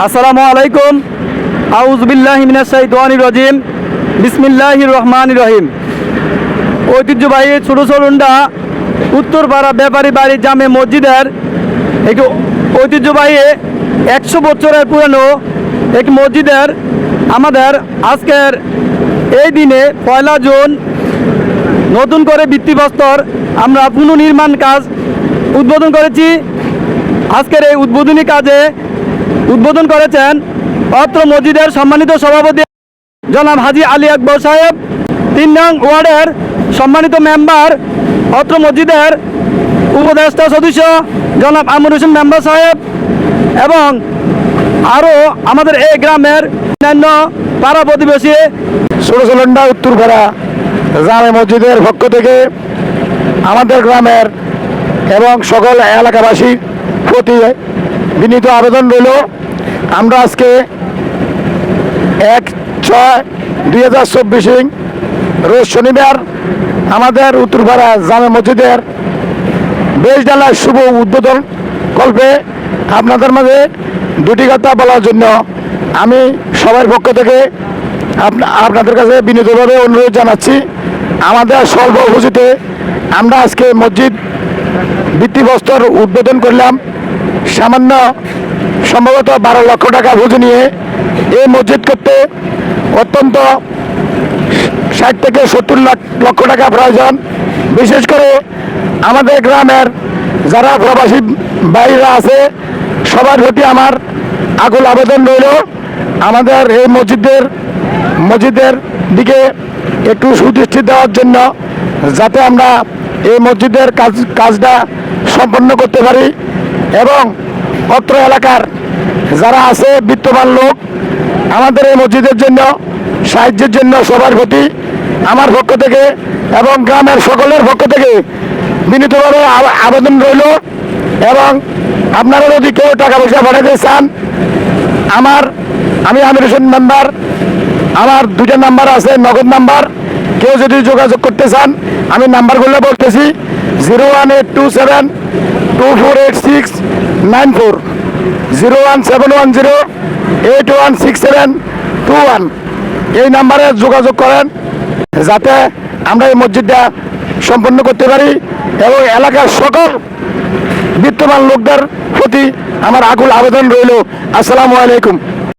আসসালামু আলাইকুম। আউযু বিল্লাহি মিনাশ শাইতানির রাজিম। বিসমিল্লাহির রহমানির রহিম। ঐতিহ্যবাহী ছোট সরুন্ডা উত্তরপাড়া ব্যাপারী বাড়ি জামে মসজিদের একটি ঐতিহ্যবাহী 100 বছরের পুরানো একটি মসজিদের আমাদের আজকের এই দিনে 1 জুন নতুন করে ভিত্তিপ্রস্তর আমরা পুনর্নির্মাণ কাজ উদ্বোধন করেছি। আজকের এই উদ্বোধনী কাজে উদ্বোধন করেছেন অত্র মসজিদের সম্মানিত সভাপতি জনাব হাজী আলী আকবর সাহেব, 3 নং ওয়ার্ডের সম্মানিত মেম্বার অত্র মসজিদের উপদেষ্টা সদস্য জনাব আমর হোসেন মেম্বার সাহেব এবং আরও আমাদের এই গ্রামের অন্যান্য পাড়া প্রতিবেশী। ষোলসলন্ডা উত্তরপাড়া জামে মসজিদের পক্ষ থেকে আমাদের গ্রামের এবং সকল এলাকাবাসীর প্রতি বিনীত আবেদন রইল, আমরা আজকে 1/6/2024 রোজ শনিবার আমাদের উত্তরপাড়া জামে মসজিদের বেশ ডালার শুভ উদ্বোধন কল্পে আপনাদের মাঝে দুটি কথা বলার জন্য আমি সবার পক্ষ থেকে আপনাদের কাছে বিনীতভাবে অনুরোধ জানাচ্ছি। আমাদের স্বল্প পুঁজিতে আমরা আজকে মসজিদ ভিত্তিপ্রস্তর উদ্বোধন করলাম। সামান্য সম্ভবত 12 লক্ষ টাকা পুঁজি নিয়ে এই মসজিদ করতে অত্যন্ত 60 থেকে 70 লক্ষ টাকা প্রয়োজন। বিশেষ করে আমাদের গ্রামের যারা প্রবাসী ভাইরা আছে সবার প্রতি আমার আকুল আবেদন রইল, আমাদের এই মসজিদের দিকে একটু সুদৃষ্টি দেওয়ার জন্য, যাতে আমরা এই মসজিদের কাজটা সম্পন্ন করতে পারি এবং অত্র এলাকার যারা আছে বিত্তবান লোক আমাদের এই মসজিদের জন্য সাহায্যের জন্য সবার প্রতি আমার পক্ষ থেকে এবং গ্রামের সকলের পক্ষ থেকে বিনীতভাবে আবেদন রইল। এবং আপনারা যদি কেউ টাকা পয়সা পাঠাতে চান, আমি আমির হোসেন মেম্বার, আমার 2টা নাম্বার আছে, নগদ নাম্বার। কেউ যদি যোগাযোগ করতে চান আমি নাম্বারগুলো বলতেছি: 01827248694, 01710816721। এই নাম্বারে যোগাযোগ করেন যাতে আমরা এই মসজিদটা সম্পন্ন করতে পারি এবং এলাকার সকল বিত্তবান লোকদের প্রতি আমার আকুল আবেদন রইল। আসসালামু আলাইকুম।